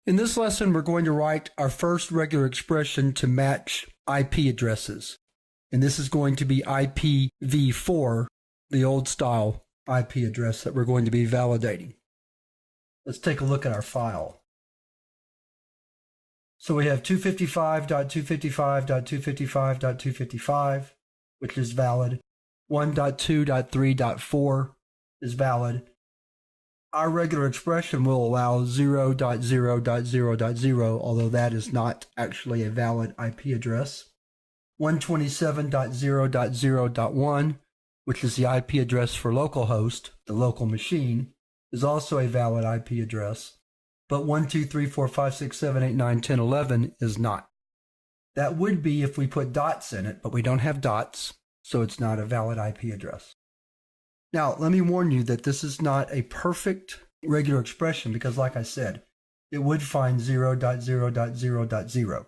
In this lesson, we're going to write our first regular expression to match IP addresses. And this is going to be IPv4, the old style IP address that we're going to be validating. Let's take a look at our file. So we have 255.255.255.255, which is valid. 1.2.3.4 is valid. Our regular expression will allow 0.0.0.0, although that is not actually a valid IP address. 127.0.0.1, which is the IP address for localhost, the local machine, is also a valid IP address. But 1, 2, 3, 4, 5, 6, 7, 8, 9, 10, 11 is not. That would be if we put dots in it, but we don't have dots, so it's not a valid IP address. Now, let me warn you that this is not a perfect regular expression because, like I said, it would find 0.0.0.0.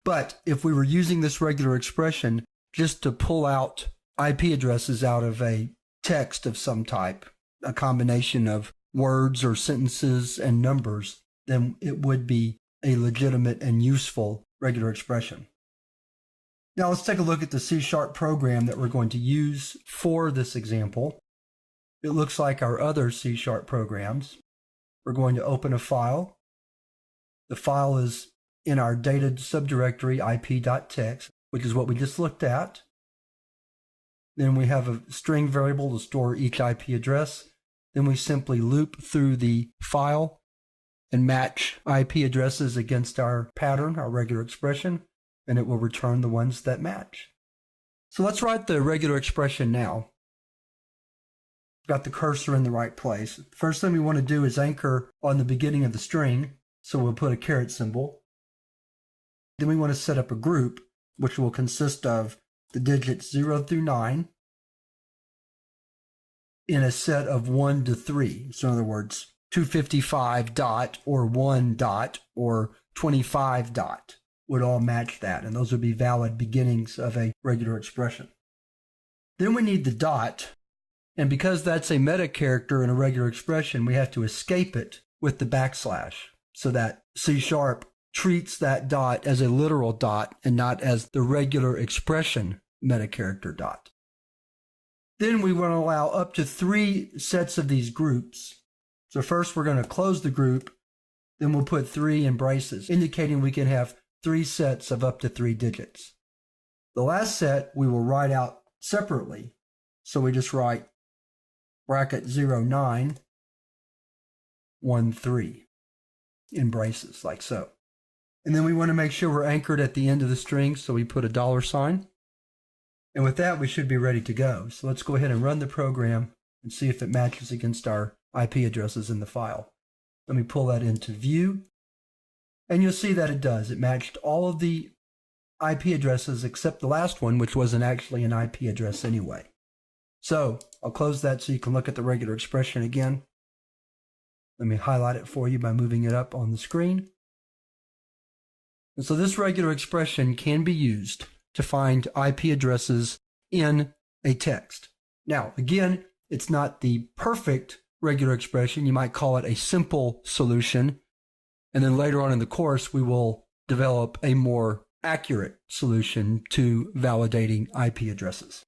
But if we were using this regular expression just to pull out IP addresses out of a text of some type, a combination of words or sentences and numbers, then it would be a legitimate and useful regular expression. Now let's take a look at the C# program that we're going to use for this example. It looks like our other C# programs. We're going to open a file. The file is in our data subdirectory ip.txt, which is what we just looked at. Then we have a string variable to store each IP address. Then we simply loop through the file and match IP addresses against our pattern, our regular expression, and it will return the ones that match. So let's write the regular expression now. Got the cursor in the right place. First thing we want to do is anchor on the beginning of the string, so we'll put a caret symbol. Then we want to set up a group, which will consist of the digits 0 through 9 in a set of 1 to 3. So in other words, 255 dot or 1 dot or 25 dot would all match that, and those would be valid beginnings of a regular expression. Then we need the dot, and because that's a meta character in a regular expression, we have to escape it with the backslash so that C# treats that dot as a literal dot and not as the regular expression meta character dot. Then we want to allow up to 3 sets of these groups. So first we're going to close the group, then we'll put 3 in braces, indicating we can have 3 sets of up to 3 digits. The last set we will write out separately. So we just write bracket 09 13 in braces, like so. And then we want to make sure we're anchored at the end of the string, so we put a $sign. And with that, we should be ready to go. So let's go ahead and run the program and see if it matches against our IP addresses in the file. Let me pull that into view. And you'll see that it does. It matched all of the IP addresses except the last one, which wasn't actually an IP address anyway. So I'll close that so you can look at the regular expression again. Let me highlight it for you by moving it up on the screen. And so this regular expression can be used to find IP addresses in a text. Now, again, it's not the perfect regular expression. You might call it a simple solution. And then later on in the course, we will develop a more accurate solution to validating IP addresses.